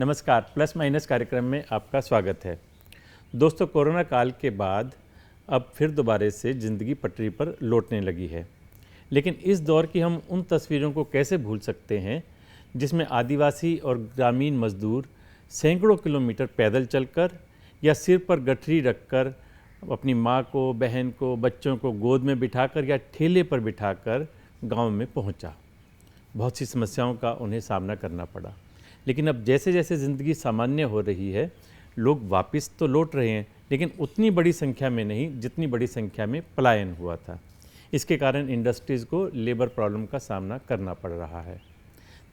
नमस्कार, plus minus कार्यक्रम में आपका स्वागत है। दोस्तों, कोरोना काल के बाद अब फिर दोबारा से ज़िंदगी पटरी पर लौटने लगी है, लेकिन इस दौर की हम उन तस्वीरों को कैसे भूल सकते हैं जिसमें आदिवासी और ग्रामीण मजदूर सैकड़ों किलोमीटर पैदल चलकर या सिर पर गठरी रखकर अपनी माँ को, बहन को, बच्चों को गोद में बिठाकर या ठेले पर बिठाकर गांव में पहुंचा। बहुत सी समस्याओं का उन्हें सामना करना पड़ा, लेकिन अब जैसे जैसे ज़िंदगी सामान्य हो रही है, लोग वापस तो लौट रहे हैं, लेकिन उतनी बड़ी संख्या में नहीं जितनी बड़ी संख्या में पलायन हुआ था। इसके कारण इंडस्ट्रीज़ को लेबर प्रॉब्लम का सामना करना पड़ रहा है।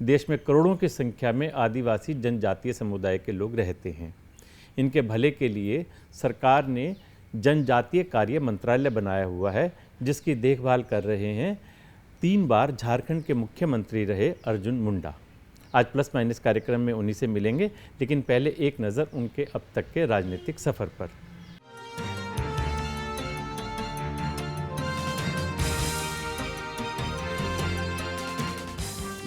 देश में करोड़ों की संख्या में आदिवासी जनजातीय समुदाय के लोग रहते हैं। इनके भले के लिए सरकार ने जनजातीय कार्य मंत्रालय बनाया हुआ है, जिसकी देखभाल कर रहे हैं 3 बार झारखंड के मुख्यमंत्री रहे अर्जुन मुंडा। आज प्लस माइनस कार्यक्रम में उन्हीं से मिलेंगे, लेकिन पहले एक नज़र उनके अब तक के राजनीतिक सफ़र पर।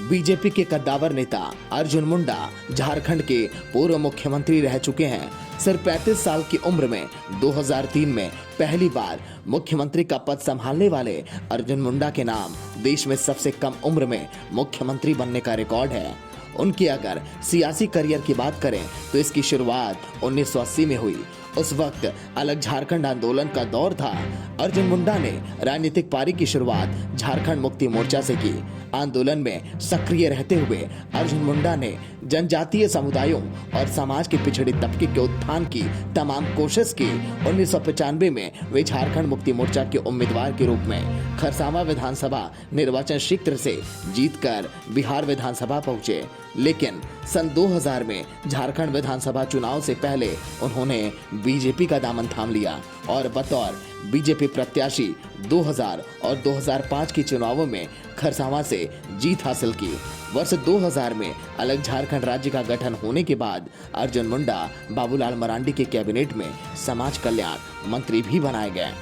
बीजेपी के कद्दावर नेता अर्जुन मुंडा झारखंड के पूर्व मुख्यमंत्री रह चुके हैं। सिर्फ 35 साल की उम्र में 2003 में पहली बार मुख्यमंत्री का पद संभालने वाले अर्जुन मुंडा के नाम देश में सबसे कम उम्र में मुख्यमंत्री बनने का रिकॉर्ड है। उनकी अगर सियासी करियर की बात करें तो इसकी शुरुआत 1980 में हुई। उस वक्त अलग झारखंड आंदोलन का दौर था। अर्जुन मुंडा ने राजनीतिक पारी की शुरुआत झारखंड मुक्ति मोर्चा से की। आंदोलन में सक्रिय रहते हुए अर्जुन मुंडा ने जनजातीय समुदायों और समाज के पिछड़े तबके के उत्थान की तमाम कोशिश की। 1995 में वे झारखंड मुक्ति मोर्चा के उम्मीदवार के रूप में खरसावां विधानसभा निर्वाचन क्षेत्र से जीतकर बिहार विधानसभा पहुंचे, लेकिन सन 2000 में झारखंड विधानसभा चुनाव से पहले उन्होंने बीजेपी का दामन थाम लिया और बतौर बीजेपी प्रत्याशी 2000 और 2005 के चुनावों में खरसावां से जीत हासिल की। वर्ष 2000 में अलग झारखंड राज्य का गठन होने के बाद अर्जुन मुंडा बाबूलाल मरांडी के कैबिनेट में समाज कल्याण मंत्री भी बनाए गए।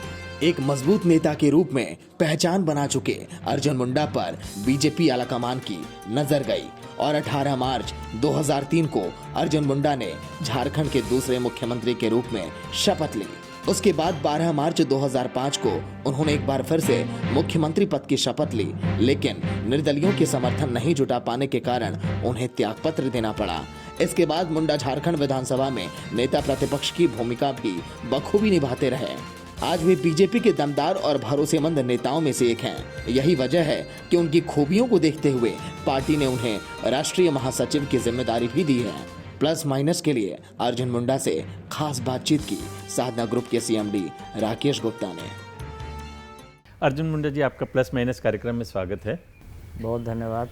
एक मजबूत नेता के रूप में पहचान बना चुके अर्जुन मुंडा पर बीजेपी आलाकमान की नजर गई और 18 मार्च 2003 को अर्जुन मुंडा ने झारखंड के दूसरे मुख्यमंत्री के रूप में शपथ ली। उसके बाद 12 मार्च 2005 को उन्होंने एक बार फिर से मुख्यमंत्री पद की शपथ ली, लेकिन निर्दलियों के समर्थन नहीं जुटा पाने के कारण उन्हें त्यागपत्र देना पड़ा। इसके बाद मुंडा झारखंड विधानसभा में नेता प्रतिपक्ष की भूमिका भी बखूबी निभाते रहे। आज वे बीजेपी के दमदार और भरोसेमंद नेताओं में से एक हैं। यही वजह है कि उनकी खूबियों को देखते हुए पार्टी ने उन्हें राष्ट्रीय महासचिव की जिम्मेदारी भी दी है। प्लस माइनस के लिए अर्जुन मुंडा से खास बातचीत की साधना ग्रुप के सीएमडी राकेश गुप्ता ने। अर्जुन मुंडा जी, आपका प्लस माइनस कार्यक्रम में स्वागत है। बहुत धन्यवाद।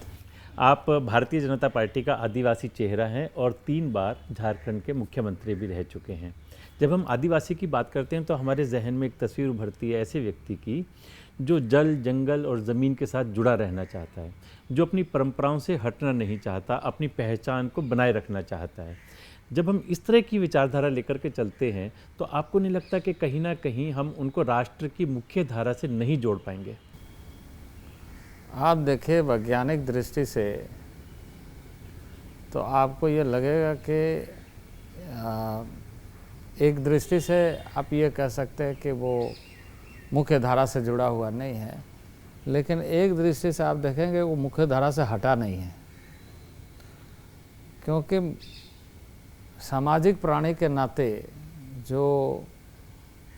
आप भारतीय जनता पार्टी का आदिवासी चेहरा हैं और 3 बार झारखंड के मुख्यमंत्री भी रह चुके हैं। जब हम आदिवासी की बात करते हैं तो हमारे जहन में एक तस्वीर उभरती है ऐसे व्यक्ति की जो जल, जंगल और ज़मीन के साथ जुड़ा रहना चाहता है, जो अपनी परंपराओं से हटना नहीं चाहता, अपनी पहचान को बनाए रखना चाहता है। जब हम इस तरह की विचारधारा लेकर के चलते हैं तो आपको नहीं लगता कि कहीं ना कहीं हम उनको राष्ट्र की मुख्य धारा से नहीं जोड़ पाएंगे? आप देखिए, वैज्ञानिक दृष्टि से तो आपको ये लगेगा कि एक दृष्टि से आप ये कह सकते हैं कि वो मुख्य धारा से जुड़ा हुआ नहीं है, लेकिन एक दृष्टि से आप देखेंगे वो मुख्य धारा से हटा नहीं है, क्योंकि सामाजिक प्राणी के नाते जो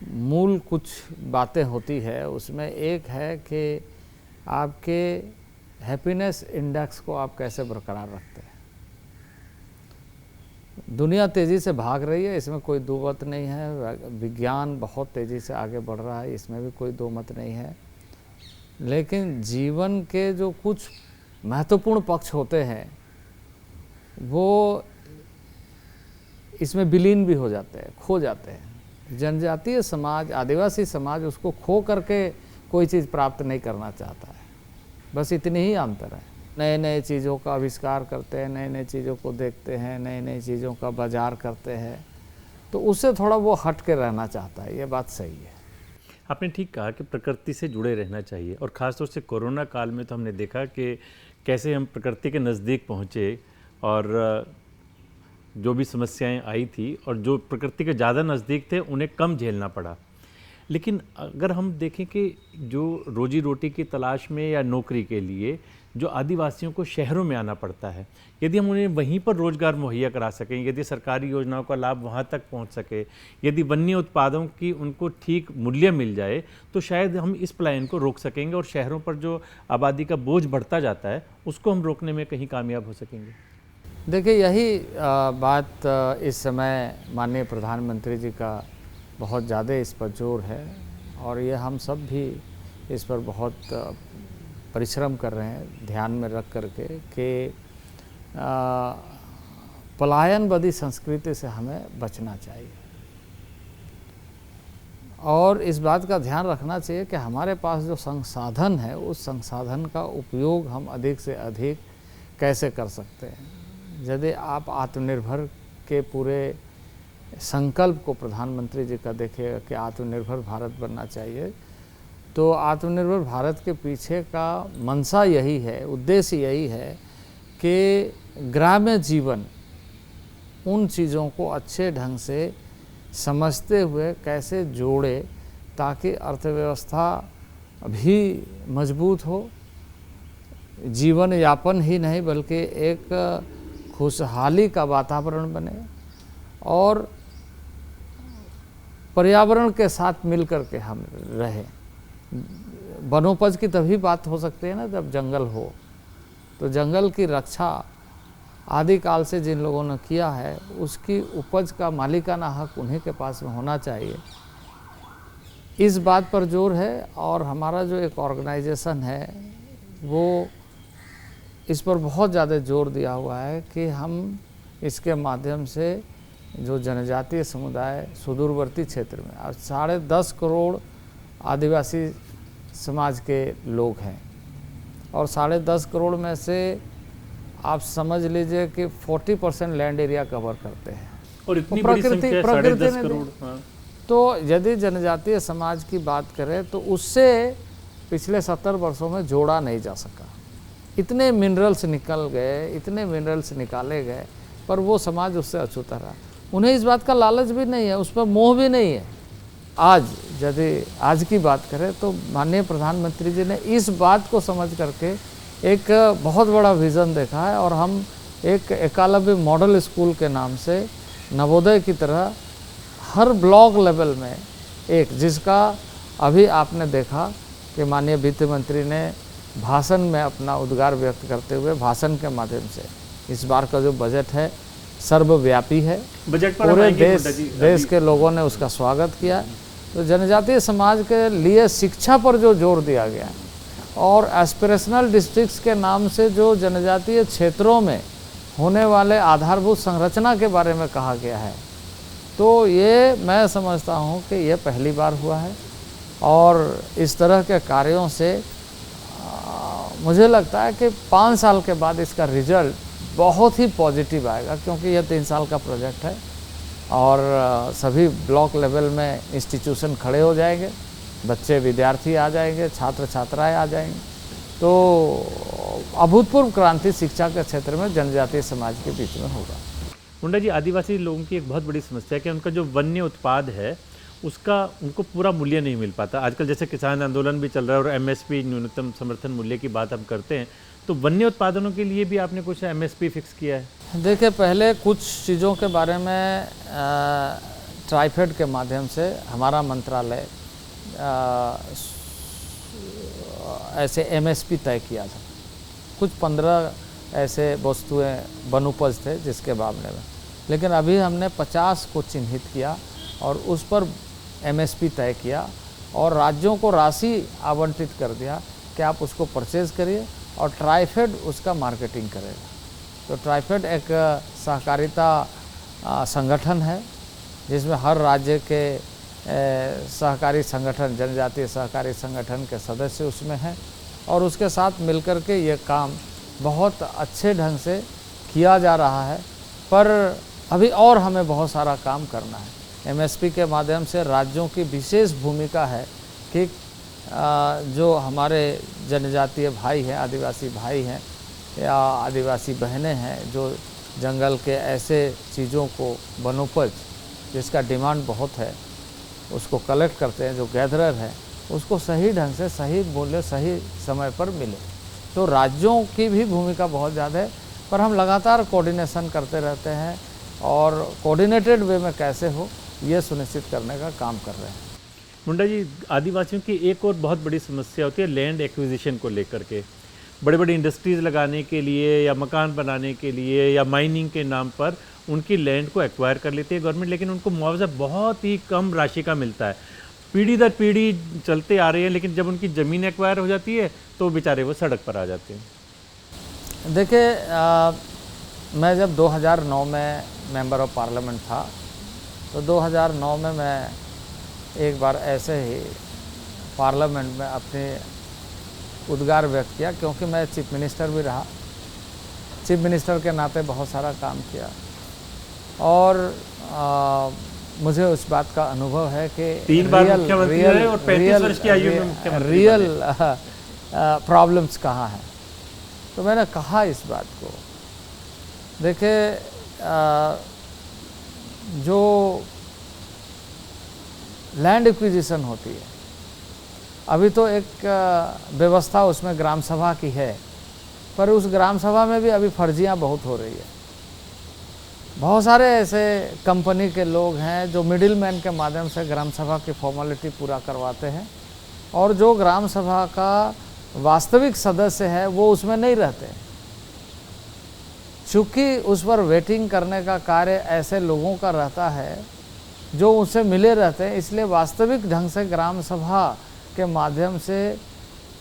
मूल कुछ बातें होती है उसमें एक है कि आपके हैप्पीनेस इंडेक्स को आप कैसे बरकरार रखते हैं। दुनिया तेज़ी से भाग रही है, इसमें कोई दो मत नहीं है। विज्ञान बहुत तेज़ी से आगे बढ़ रहा है, इसमें भी कोई दो मत नहीं है। लेकिन जीवन के जो कुछ महत्वपूर्ण पक्ष होते हैं वो इसमें विलीन भी हो जाते हैं, खो जाते हैं। जनजातीय समाज, आदिवासी समाज उसको खो करके कोई चीज़ प्राप्त नहीं करना चाहता है। बस इतनी ही अंतर है। नए नए चीज़ों का आविष्कार करते हैं, नए नए चीज़ों को देखते हैं, नए नए चीज़ों का बाजार करते हैं, तो उससे थोड़ा वो हट के रहना चाहता है। ये बात सही है। आपने ठीक कहा कि प्रकृति से जुड़े रहना चाहिए, और ख़ासतौर से कोरोना काल में तो हमने देखा कि कैसे हम प्रकृति के नज़दीक पहुँचे और जो भी समस्याएं आई थी और जो प्रकृति के ज़्यादा नज़दीक थे उन्हें कम झेलना पड़ा। लेकिन अगर हम देखें कि जो रोजी रोटी की तलाश में या नौकरी के लिए जो आदिवासियों को शहरों में आना पड़ता है, यदि हम उन्हें वहीं पर रोजगार मुहैया करा सकें, यदि सरकारी योजनाओं का लाभ वहां तक पहुंच सके, यदि वन्य उत्पादों की उनको ठीक मूल्य मिल जाए, तो शायद हम इस पलायन को रोक सकेंगे और शहरों पर जो आबादी का बोझ बढ़ता जाता है उसको हम रोकने में कहीं कामयाब हो सकेंगे। देखिए, यही बात इस समय माननीय प्रधानमंत्री जी का बहुत ज़्यादा इस पर जोर है और ये हम सब भी इस पर बहुत परिश्रम कर रहे हैं, ध्यान में रख करके कि पलायनवादी संस्कृति से हमें बचना चाहिए और इस बात का ध्यान रखना चाहिए कि हमारे पास जो संसाधन है उस संसाधन का उपयोग हम अधिक से अधिक कैसे कर सकते हैं। यदि आप आत्मनिर्भर के पूरे संकल्प को प्रधानमंत्री जी का देखिएगा कि आत्मनिर्भर भारत बनना चाहिए, तो आत्मनिर्भर भारत के पीछे का मंशा यही है, उद्देश्य यही है कि ग्राम्य जीवन उन चीज़ों को अच्छे ढंग से समझते हुए कैसे जोड़े ताकि अर्थव्यवस्था भी मजबूत हो, जीवन यापन ही नहीं बल्कि एक खुशहाली का वातावरण बने और पर्यावरण के साथ मिलकर के हम रहें। वनोपज की तभी बात हो सकती है ना जब जंगल हो, तो जंगल की रक्षा आदिकाल से जिन लोगों ने किया है उसकी उपज का मालिकाना हक उन्हीं के पास में होना चाहिए। इस बात पर जोर है और हमारा जो एक ऑर्गेनाइजेशन है वो इस पर बहुत ज़्यादा जोर दिया हुआ है कि हम इसके माध्यम से जो जनजातीय समुदाय सुदूरवर्ती क्षेत्र में और 10.5 करोड़ आदिवासी समाज के लोग हैं और 10.5 करोड़ में से आप समझ लीजिए कि 40% लैंड एरिया कवर करते हैं और इतनी बड़ी संख्या 10.5 करोड़। हाँ। तो यदि जनजातीय समाज की बात करें तो उससे पिछले 70 वर्षों में जोड़ा नहीं जा सका। इतने मिनरल्स निकल गए, इतने मिनरल्स निकाले गए, पर वो समाज उससे अछूता रहा। उन्हें इस बात का लालच भी नहीं है, उस पर मोह भी नहीं है। आज यदि आज की बात करें तो माननीय प्रधानमंत्री जी ने इस बात को समझ करके एक बहुत बड़ा विज़न देखा है और हम एक एकलव्य मॉडल स्कूल के नाम से नवोदय की तरह हर ब्लॉक लेवल में एक, जिसका अभी आपने देखा कि माननीय वित्त मंत्री ने भाषण में अपना उद्गार व्यक्त करते हुए भाषण के माध्यम से इस बार का जो बजट है सर्वव्यापी है, बजट पर पूरे देश के लोगों ने उसका स्वागत किया। तो जनजातीय समाज के लिए शिक्षा पर जो जोर दिया गया और एस्पिरेशनल डिस्ट्रिक्ट्स के नाम से जो जनजातीय क्षेत्रों में होने वाले आधारभूत संरचना के बारे में कहा गया है, तो ये मैं समझता हूँ कि ये पहली बार हुआ है और इस तरह के कार्यों से मुझे लगता है कि 5 साल के बाद इसका रिजल्ट बहुत ही पॉजिटिव आएगा, क्योंकि यह 3 साल का प्रोजेक्ट है और सभी ब्लॉक लेवल में इंस्टीट्यूशन खड़े हो जाएंगे, बच्चे विद्यार्थी आ जाएंगे, छात्र छात्राएं आ जाएंगे। तो अभूतपूर्व क्रांति शिक्षा के क्षेत्र में जनजातीय समाज के बीच में होगा। मुंडा जी, आदिवासी लोगों की एक बहुत बड़ी समस्या है कि उनका जो वन्य उत्पाद है उसका उनको पूरा मूल्य नहीं मिल पाता। आजकल जैसे किसान आंदोलन भी चल रहा है और एमएसपी न्यूनतम समर्थन मूल्य की बात हम करते हैं, तो वन्य उत्पादनों के लिए भी आपने कुछ एमएसपी फिक्स किया है? देखिए, पहले कुछ चीज़ों के बारे में ट्राइफेड के माध्यम से हमारा मंत्रालय ऐसे एमएसपी तय किया था। कुछ 15 ऐसे वस्तुएं वनोपज थे जिसके मामले में, लेकिन अभी हमने 50 को चिन्हित किया और उस पर एमएसपी तय किया और राज्यों को राशि आवंटित कर दिया कि आप उसको परचेज करिए और ट्राइफेड उसका मार्केटिंग करेगा। तो ट्राइफेड एक सहकारिता संगठन है जिसमें हर राज्य के सहकारी संगठन, जनजातीय सहकारी संगठन के सदस्य उसमें हैं और उसके साथ मिलकर के ये काम बहुत अच्छे ढंग से किया जा रहा है। पर अभी और हमें बहुत सारा काम करना है। एमएसपी के माध्यम से राज्यों की विशेष भूमिका है कि जो हमारे जनजातीय भाई हैं, आदिवासी भाई हैं या आदिवासी बहनें हैं जो जंगल के ऐसे चीज़ों को वनोपज जिसका डिमांड बहुत है उसको कलेक्ट करते हैं, जो गैदरर है उसको सही ढंग से सही मूल्य सही समय पर मिले। तो राज्यों की भी भूमिका बहुत ज़्यादा है, पर हम लगातार कोऑर्डिनेशन करते रहते हैं और कोऑर्डिनेटेड वे में कैसे हो ये सुनिश्चित करने का काम कर रहे हैं। मुंडा जी, आदिवासियों की एक और बहुत बड़ी समस्या होती है लैंड एक्विजिशन को लेकर के। बड़े बड़े इंडस्ट्रीज़ लगाने के लिए या मकान बनाने के लिए या माइनिंग के नाम पर उनकी लैंड को एक्वायर कर लेती है गवर्नमेंट, लेकिन उनको मुआवजा बहुत ही कम राशि का मिलता है। पीढ़ी दर पीढ़ी चलते आ रही है, लेकिन जब उनकी ज़मीन एक्वायर हो जाती है तो बेचारे वो सड़क पर आ जाते हैं। देखिए, मैं जब 2009 में मेंबर ऑफ पार्लियामेंट था तो 2009 में मैं एक बार ऐसे ही पार्लियामेंट में अपने उद्गार व्यक्त किया, क्योंकि मैं चीफ मिनिस्टर भी रहा, चीफ मिनिस्टर के नाते बहुत सारा काम किया और मुझे उस बात का अनुभव है कि 3 बार मुख्यमंत्री रहे और 35 वर्ष की आयु में मुख्यमंत्री रियल प्रॉब्लम्स कहाँ हैं। तो मैंने कहा इस बात को, देखिए जो लैंड एक्विजिशन होती है, अभी तो एक व्यवस्था उसमें ग्राम सभा की है, पर उस ग्राम सभा में भी अभी फर्जियां बहुत हो रही है। बहुत सारे ऐसे कंपनी के लोग हैं जो मिडिल मैन के माध्यम से ग्राम सभा की फॉर्मेलिटी पूरा करवाते हैं और जो ग्राम सभा का वास्तविक सदस्य है वो उसमें नहीं रहते। चूँकि उस पर वेटिंग करने का कार्य ऐसे लोगों का रहता है जो उनसे मिले रहते हैं, इसलिए वास्तविक ढंग से ग्राम सभा के माध्यम से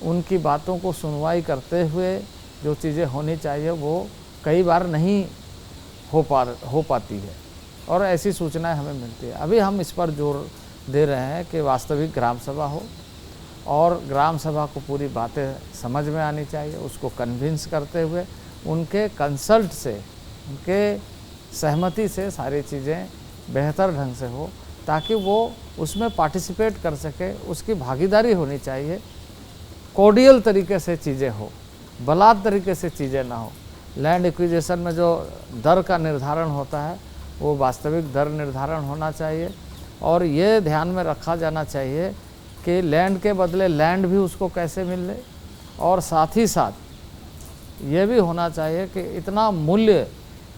उनकी बातों को सुनवाई करते हुए जो चीज़ें होनी चाहिए वो कई बार नहीं हो पाती है और ऐसी सूचनाएं हमें मिलती है। अभी हम इस पर जोर दे रहे हैं कि वास्तविक ग्राम सभा हो और ग्राम सभा को पूरी बातें समझ में आनी चाहिए, उसको कन्विंस करते हुए उनके कंसल्ट से, उनके सहमति से सारी चीज़ें बेहतर ढंग से हो ताकि वो उसमें पार्टिसिपेट कर सके, उसकी भागीदारी होनी चाहिए। कोर्डियल तरीके से चीज़ें हो, बलात् तरीके से चीज़ें ना हो। लैंड एक्विजिशन में जो दर का निर्धारण होता है वो वास्तविक दर निर्धारण होना चाहिए और ये ध्यान में रखा जाना चाहिए कि लैंड के बदले लैंड भी उसको कैसे मिले और साथ ही साथ ये भी होना चाहिए कि इतना मूल्य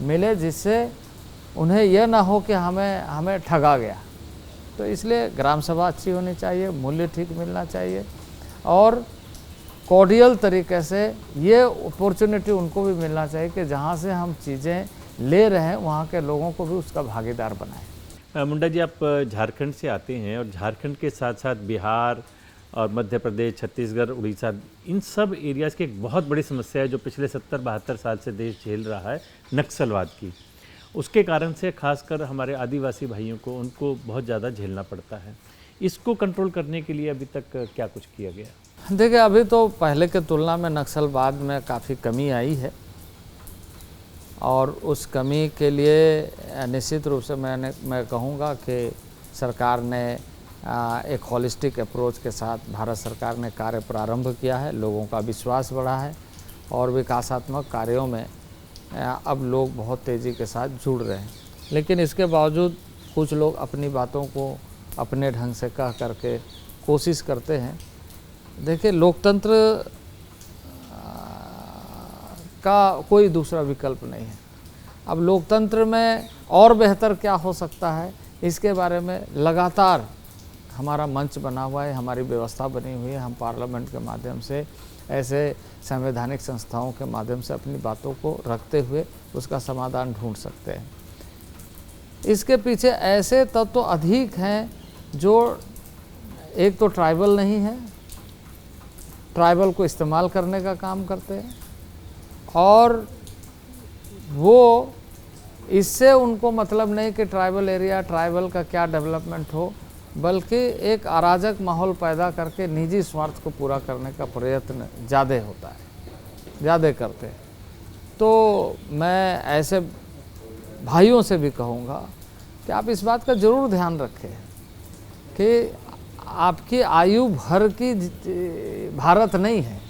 मिले जिससे उन्हें यह ना हो कि हमें ठगा गया। तो इसलिए ग्राम सभा अच्छी होनी चाहिए, मूल्य ठीक मिलना चाहिए और कोर्डियल तरीके से ये अपॉर्चुनिटी उनको भी मिलना चाहिए कि जहाँ से हम चीज़ें ले रहे हैं वहाँ के लोगों को भी उसका भागीदार बनाएं। मुंडा जी, आप झारखंड से आते हैं और झारखंड के साथ साथ बिहार और मध्य प्रदेश, छत्तीसगढ़, उड़ीसा, इन सब एरियाज़ की एक बहुत बड़ी समस्या है जो पिछले 70-72 साल से देश झेल रहा है, नक्सलवाद की। उसके कारण से खासकर हमारे आदिवासी भाइयों को उनको बहुत ज़्यादा झेलना पड़ता है। इसको कंट्रोल करने के लिए अभी तक क्या कुछ किया गया? देखिए, अभी तो पहले के तुलना में नक्सलवाद में काफ़ी कमी आई है और उस कमी के लिए निश्चित रूप से मैं कहूँगा कि सरकार ने एक होलिस्टिक अप्रोच के साथ भारत सरकार ने कार्य प्रारंभ किया है, लोगों का विश्वास बढ़ा है और विकासात्मक कार्यों में अब लोग बहुत तेज़ी के साथ जुड़ रहे हैं। लेकिन इसके बावजूद कुछ लोग अपनी बातों को अपने ढंग से कह करके कोशिश करते हैं। देखिए, लोकतंत्र का कोई दूसरा विकल्प नहीं है। अब लोकतंत्र में और बेहतर क्या हो सकता है, इसके बारे में लगातार हमारा मंच बना हुआ है, हमारी व्यवस्था बनी हुई है। हम पार्लियामेंट के माध्यम से ऐसे संवैधानिक संस्थाओं के माध्यम से अपनी बातों को रखते हुए उसका समाधान ढूंढ सकते हैं। इसके पीछे ऐसे तत्व तो अधिक हैं जो एक तो ट्राइबल नहीं है, ट्राइबल को इस्तेमाल करने का काम करते हैं और वो इससे उनको मतलब नहीं कि ट्राइबल एरिया, ट्राइबल का क्या डेवलपमेंट हो, बल्कि एक अराजक माहौल पैदा करके निजी स्वार्थ को पूरा करने का प्रयत्न ज़्यादा होता है, ज़्यादा करते हैं। तो मैं ऐसे भाइयों से भी कहूँगा कि आप इस बात का ज़रूर ध्यान रखें कि आपकी आयु भर की भारत नहीं है,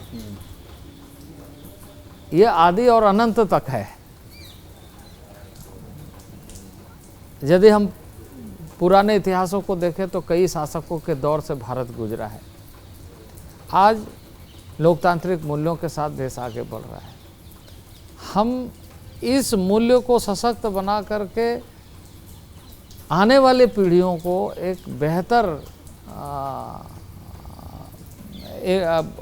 ये आदि और अनंत तक है। यदि हम पुराने इतिहासों को देखें तो कई शासकों के दौर से भारत गुजरा है। आज लोकतांत्रिक मूल्यों के साथ देश आगे बढ़ रहा है। हम इस मूल्य को सशक्त बना करके आने वाले पीढ़ियों को एक बेहतर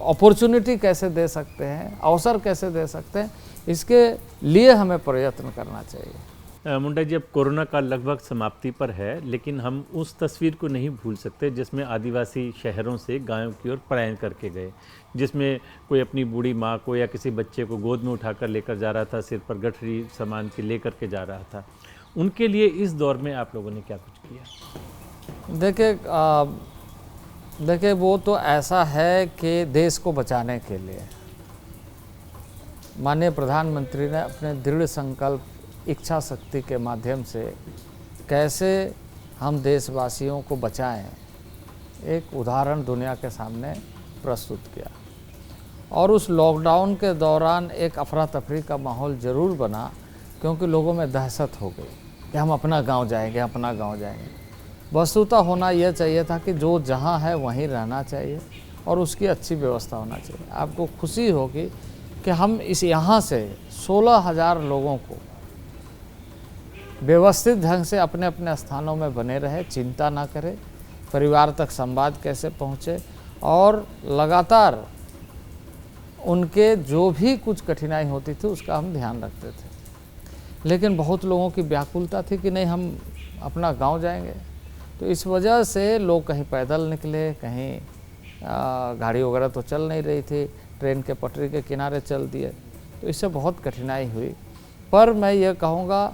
अपॉर्चुनिटी कैसे दे सकते हैं, अवसर कैसे दे सकते हैं, इसके लिए हमें प्रयत्न करना चाहिए। मुंडा जी, अब कोरोना काल लगभग समाप्ति पर है, लेकिन हम उस तस्वीर को नहीं भूल सकते जिसमें आदिवासी शहरों से गांवों की ओर पलायन करके गए, जिसमें कोई अपनी बूढ़ी माँ को या किसी बच्चे को गोद में उठाकर लेकर जा रहा था, सिर पर गठरी सामान के लेकर के जा रहा था। उनके लिए इस दौर में आप लोगों ने क्या कुछ किया? देखिए वो तो ऐसा है कि देश को बचाने के लिए माननीय प्रधानमंत्री ने अपने दृढ़ संकल्प, इच्छा शक्ति के माध्यम से कैसे हम देशवासियों को बचाएं, एक उदाहरण दुनिया के सामने प्रस्तुत किया। और उस लॉकडाउन के दौरान एक अफरा तफरी का माहौल ज़रूर बना, क्योंकि लोगों में दहशत हो गई कि हम अपना गांव जाएंगे, अपना गांव जाएंगे। वस्तुतः होना यह चाहिए था कि जो जहां है वहीं रहना चाहिए और उसकी अच्छी व्यवस्था होना चाहिए। आपको खुशी होगी कि हम यहाँ से 16,000 लोगों को व्यवस्थित ढंग से अपने अपने स्थानों में बने रहे, चिंता ना करें, परिवार तक संवाद कैसे पहुँचे, और लगातार उनके जो भी कुछ कठिनाई होती थी उसका हम ध्यान रखते थे। लेकिन बहुत लोगों की व्याकुलता थी कि नहीं, हम अपना गांव जाएंगे। तो इस वजह से लोग कहीं पैदल निकले, कहीं गाड़ी वगैरह तो चल नहीं रही थी, ट्रेन के पटरी के किनारे चल दिए। तो इससे बहुत कठिनाई हुई। पर मैं ये कहूँगा,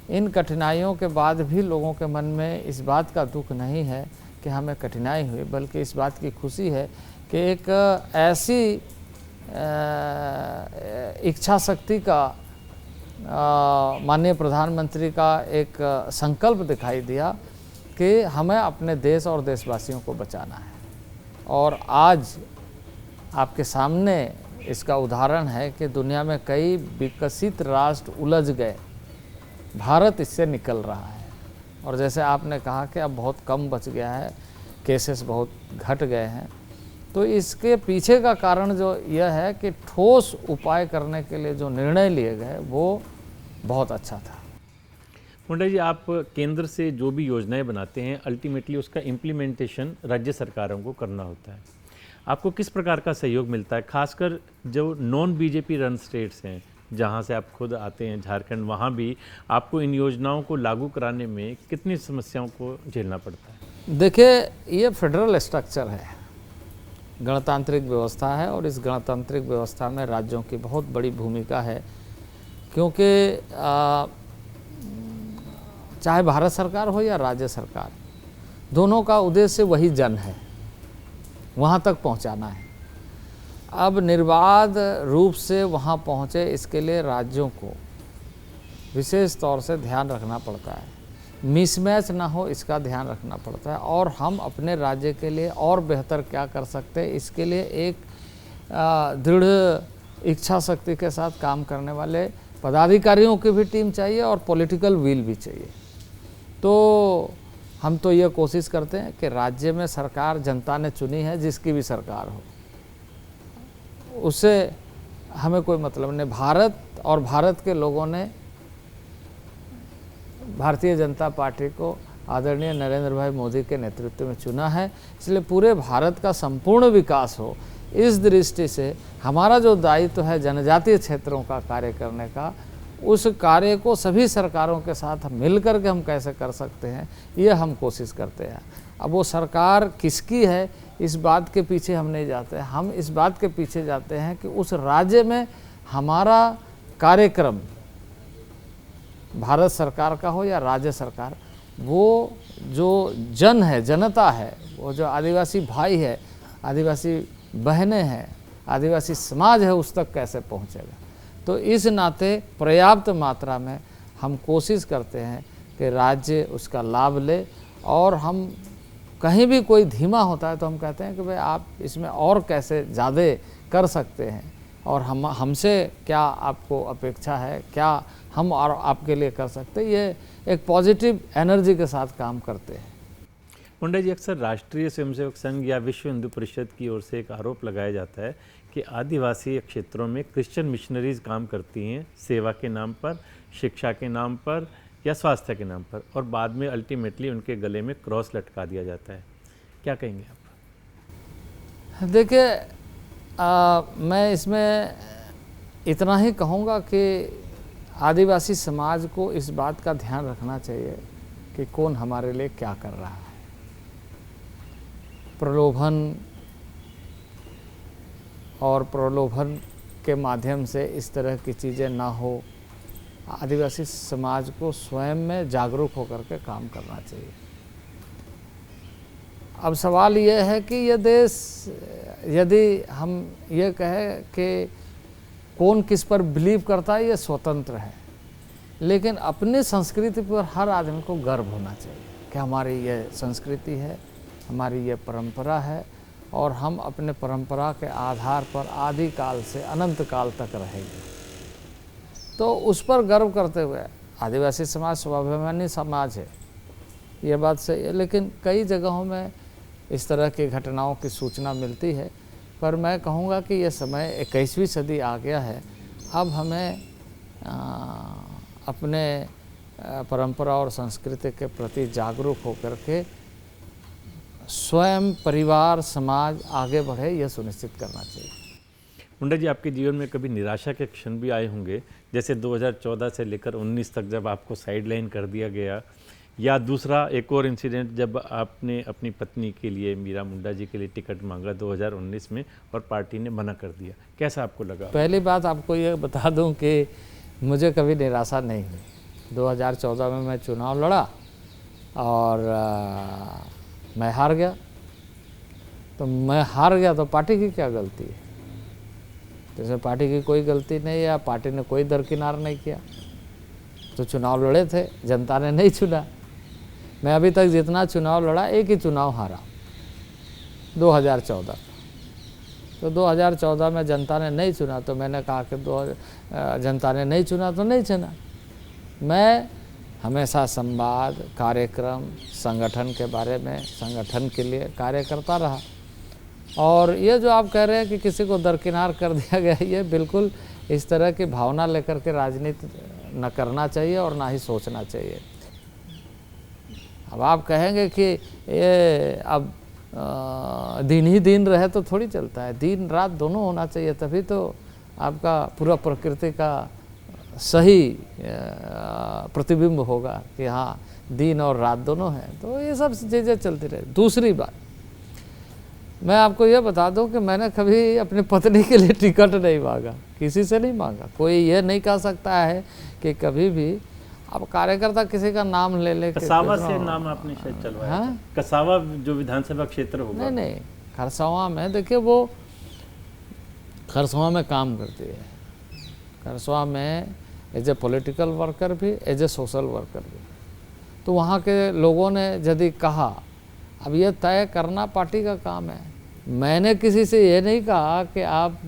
इन कठिनाइयों के बाद भी लोगों के मन में इस बात का दुख नहीं है कि हमें कठिनाई हुई, बल्कि इस बात की खुशी है कि एक ऐसी इच्छा शक्ति का माननीय प्रधानमंत्री का एक संकल्प दिखाई दिया कि हमें अपने देश और देशवासियों को बचाना है। और आज आपके सामने इसका उदाहरण है कि दुनिया में कई विकसित राष्ट्र उलझ गए, भारत इससे निकल रहा है। और जैसे आपने कहा कि अब बहुत कम बच गया है, केसेस बहुत घट गए हैं, तो इसके पीछे का कारण जो यह है कि ठोस उपाय करने के लिए जो निर्णय लिए गए वो बहुत अच्छा था। मुंडा जी, आप केंद्र से जो भी योजनाएं बनाते हैं, अल्टीमेटली उसका इम्प्लीमेंटेशन राज्य सरकारों को करना होता है। आपको किस प्रकार का सहयोग मिलता है, खासकर जो नॉन बीजेपी रन स्टेट्स हैं, जहां से आप खुद आते हैं, झारखंड, वहां भी आपको इन योजनाओं को लागू कराने में कितनी समस्याओं को झेलना पड़ता है? देखिए, ये फेडरल स्ट्रक्चर है, गणतांत्रिक व्यवस्था है, और इस गणतांत्रिक व्यवस्था में राज्यों की बहुत बड़ी भूमिका है। क्योंकि चाहे भारत सरकार हो या राज्य सरकार, दोनों का उद्देश्य वही जन है, वहाँ तक पहुँचाना है। अब निर्बाध रूप से वहाँ पहुँचे, इसके लिए राज्यों को विशेष तौर से ध्यान रखना पड़ता है, मिसमैच ना हो इसका ध्यान रखना पड़ता है। और हम अपने राज्य के लिए और बेहतर क्या कर सकते हैं, इसके लिए एक दृढ़ इच्छा शक्ति के साथ काम करने वाले पदाधिकारियों की भी टीम चाहिए और पॉलिटिकल विल भी चाहिए। तो हम तो ये कोशिश करते हैं कि राज्य में सरकार जनता ने चुनी है, जिसकी भी सरकार हो, उससे हमें कोई मतलब नहीं। भारत और भारत के लोगों ने भारतीय जनता पार्टी को आदरणीय नरेंद्र भाई मोदी के नेतृत्व में चुना है, इसलिए पूरे भारत का संपूर्ण विकास हो, इस दृष्टि से हमारा जो दायित्व है जनजातीय क्षेत्रों का कार्य करने का, उस कार्य को सभी सरकारों के साथ मिलकर के हम कैसे कर सकते हैं, ये हम कोशिश करते हैं। अब वो सरकार किसकी है, इस बात के पीछे हम नहीं जाते हैं। हम इस बात के पीछे जाते हैं कि उस राज्य में हमारा कार्यक्रम, भारत सरकार का हो या राज्य सरकार, वो जो जन है, जनता है, वो जो आदिवासी भाई है, आदिवासी बहनें हैं, आदिवासी समाज है, उस तक कैसे पहुंचेगा। तो इस नाते पर्याप्त मात्रा में हम कोशिश करते हैं कि राज्य उसका लाभ ले, और हम कहीं भी कोई धीमा होता है तो हम कहते हैं कि भाई आप इसमें और कैसे ज़्यादा कर सकते हैं, और हमसे क्या आपको अपेक्षा है, क्या हम और आपके लिए कर सकते हैं, ये एक पॉजिटिव एनर्जी के साथ काम करते हैं। मुंडा जी, अक्सर राष्ट्रीय स्वयंसेवक संघ या विश्व हिंदू परिषद की ओर से एक आरोप लगाया जाता है कि आदिवासी क्षेत्रों में क्रिश्चियन मिशनरीज काम करती हैं सेवा के नाम पर, शिक्षा के नाम पर या स्वास्थ्य के नाम पर, और बाद में अल्टीमेटली उनके गले में क्रॉस लटका दिया जाता है। क्या कहेंगे आप? देखिए, मैं इसमें इतना ही कहूँगा कि आदिवासी समाज को इस बात का ध्यान रखना चाहिए कि कौन हमारे लिए क्या कर रहा है। प्रलोभन और प्रलोभन के माध्यम से इस तरह की चीज़ें ना हो, आदिवासी समाज को स्वयं में जागरूक होकर के काम करना चाहिए। अब सवाल ये है कि यह देश, यदि हम ये कहें कि कौन किस पर बिलीव करता है, ये स्वतंत्र है, लेकिन अपनी संस्कृति पर हर आदमी को गर्व होना चाहिए कि हमारी ये संस्कृति है, हमारी ये परंपरा है और हम अपने परंपरा के आधार पर आदि काल से अनंत काल तक रहेंगे। तो उस पर गर्व करते हुए आदिवासी समाज स्वाभिमानी समाज है, ये बात सही है, लेकिन कई जगहों में इस तरह की घटनाओं की सूचना मिलती है। पर मैं कहूँगा कि यह समय 21वीं सदी आ गया है, अब हमें अपने परंपरा और संस्कृति के प्रति जागरूक होकर के स्वयं, परिवार, समाज आगे बढ़े, यह सुनिश्चित करना चाहिए। मुंडा जी, आपके जीवन में कभी निराशा के क्षण भी आए होंगे, जैसे 2014 से लेकर 19 तक जब आपको साइडलाइन कर दिया गया, या दूसरा एक और इंसिडेंट जब आपने अपनी पत्नी के लिए, मीरा मुंडा जी के लिए टिकट मांगा 2019 में और पार्टी ने मना कर दिया, कैसा आपको लगा? पहली बात आपको ये बता दूं कि मुझे कभी निराशा नहीं हुई। 2014 में मैं चुनाव लड़ा और मैं हार गया। तो मैं हार गया तो पार्टी की क्या गलती है? जैसे पार्टी की कोई गलती नहीं है या पार्टी ने कोई दरकिनार नहीं किया, तो चुनाव लड़े थे, जनता ने नहीं चुना। मैं अभी तक जितना चुनाव लड़ा, एक ही चुनाव हारा 2014। तो 2014 में जनता ने नहीं चुना, तो मैंने कहा कि जनता ने नहीं चुना तो नहीं चुना। मैं हमेशा संवाद, कार्यक्रम, संगठन के बारे में, संगठन के लिए कार्य करता रहा। और ये जो आप कह रहे हैं कि किसी को दरकिनार कर दिया गया, ये बिल्कुल इस तरह की भावना लेकर के राजनीति न करना चाहिए और ना ही सोचना चाहिए। अब आप कहेंगे कि ये अब दिन ही दिन रहे तो थोड़ी चलता है, दिन रात दोनों होना चाहिए, तभी तो आपका पूरा प्रकृति का सही प्रतिबिंब होगा कि हाँ, दिन और रात दोनों हैं। तो ये सब चीज़ें चलती रहे। दूसरी बात, मैं आपको ये बता दूं कि मैंने कभी अपनी पत्नी के लिए टिकट नहीं मांगा, किसी से नहीं मांगा। कोई ये नहीं कह सकता है कि कभी भी अब कार्यकर्ता किसी का नाम ले ले। कसावा से नाम आपने शायद चलवाया था। कसावा जो विधानसभा क्षेत्र होगा। नहीं, खरसवां में, देखिए वो खरसवां में काम करती है। खरसवां में एज ए पॉलिटिकल वर्कर भी, एज ए सोशल वर्कर भी। तो वहाँ के लोगों ने यदि कहा, अब ये तय करना पार्टी का काम है। मैंने किसी से ये नहीं कहा कि आप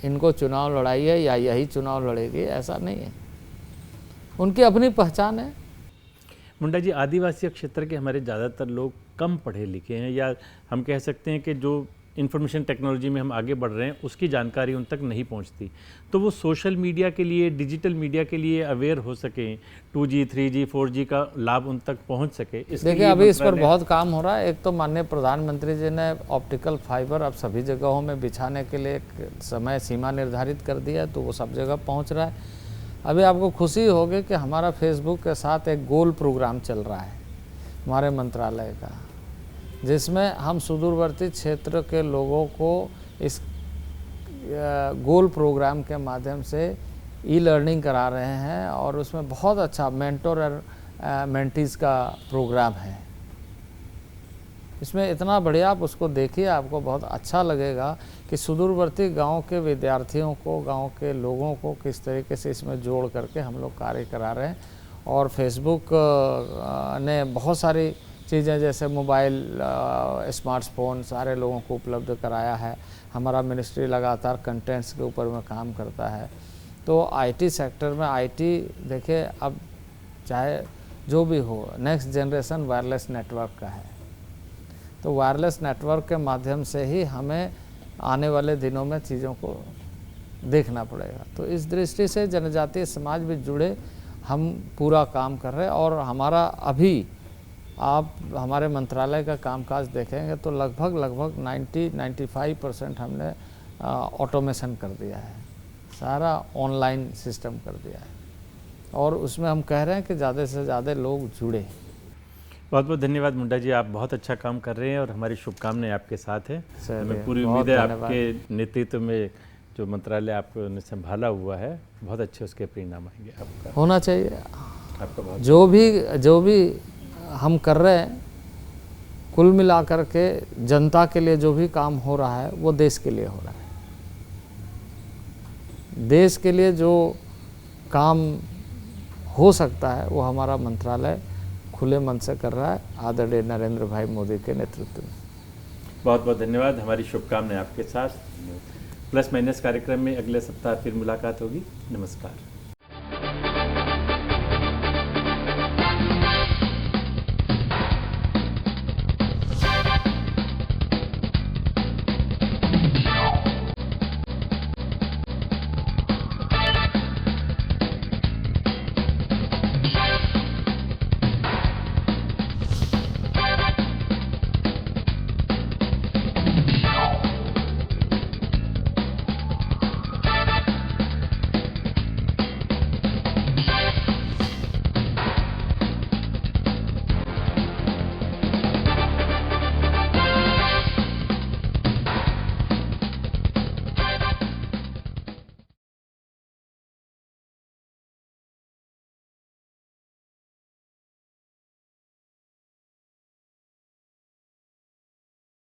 इनको चुनाव लड़ाइए या यही चुनाव लड़ेगी, ऐसा नहीं है। उनकी अपनी पहचान है। मुंडा जी, आदिवासी क्षेत्र के हमारे ज़्यादातर लोग कम पढ़े लिखे हैं, या हम कह सकते हैं कि जो इंफॉर्मेशन टेक्नोलॉजी में हम आगे बढ़ रहे हैं उसकी जानकारी उन तक नहीं पहुंचती। तो वो सोशल मीडिया के लिए, डिजिटल मीडिया के लिए अवेयर हो सकें, 2G, 3G, 4G का लाभ उन तक पहुंच सके। देखिए, अभी इस पर बहुत काम हो रहा है। एक तो माननीय प्रधानमंत्री जी ने ऑप्टिकल फाइबर अब सभी जगहों में बिछाने के लिए एक समय सीमा निर्धारित कर दिया है, तो वो सब जगह पहुँच रहा है। अभी आपको खुशी होगी कि हमारा फेसबुक के साथ एक गोल प्रोग्राम चल रहा है हमारे मंत्रालय का, जिसमें हम सुदूरवर्ती क्षेत्र के लोगों को इस गोल प्रोग्राम के माध्यम से ई लर्निंग करा रहे हैं। और उसमें बहुत अच्छा मेंटोर और मेंटीज का प्रोग्राम है। इसमें इतना बढ़िया, आप उसको देखिए, आपको बहुत अच्छा लगेगा कि सुदूरवर्ती गांव के विद्यार्थियों को, गांव के लोगों को किस तरीके से इसमें जोड़ करके हम लोग कार्य करा रहे हैं। और फेसबुक ने बहुत सारी चीज़ें जैसे मोबाइल, स्मार्टफोन सारे लोगों को उपलब्ध कराया है। हमारा मिनिस्ट्री लगातार कंटेंट्स के ऊपर में काम करता है। तो आईटी सेक्टर में आईटी देखिए, अब चाहे जो भी हो, नेक्स्ट जनरेशन वायरलेस नेटवर्क का है। तो वायरलेस नेटवर्क के माध्यम से ही हमें आने वाले दिनों में चीज़ों को देखना पड़ेगा। तो इस दृष्टि से जनजातीय समाज भी जुड़े हम पूरा काम कर रहे हैं। और हमारा अभी आप हमारे मंत्रालय का कामकाज देखेंगे तो लगभग 90-95% हमने ऑटोमेशन कर दिया है, सारा ऑनलाइन सिस्टम कर दिया है। और उसमें हम कह रहे हैं कि ज़्यादा से ज़्यादा लोग जुड़े। बहुत बहुत धन्यवाद मुंडा जी, आप बहुत अच्छा काम कर रहे हैं और हमारी शुभकामनाएं आपके साथ है। चलिए, हमें पूरी बहुत उम्मीद है धन्यवाद। आपके नेतृत्व में जो मंत्रालय आपने संभाला हुआ है, बहुत अच्छे उसके परिणाम आएंगे। आपका होना चाहिए। आपका बहुत जो भी हम कर रहे हैं, कुल मिलाकर के जनता के लिए जो भी काम हो रहा है वो देश के लिए हो रहा है। देश के लिए जो काम हो सकता है वो हमारा मंत्रालय खुले मन से कर रहा है, आदरणीय नरेंद्र भाई मोदी के नेतृत्व में। बहुत बहुत धन्यवाद, हमारी शुभकामनाएं आपके साथ। प्लस माइनस कार्यक्रम में अगले सप्ताह फिर मुलाकात होगी। नमस्कार।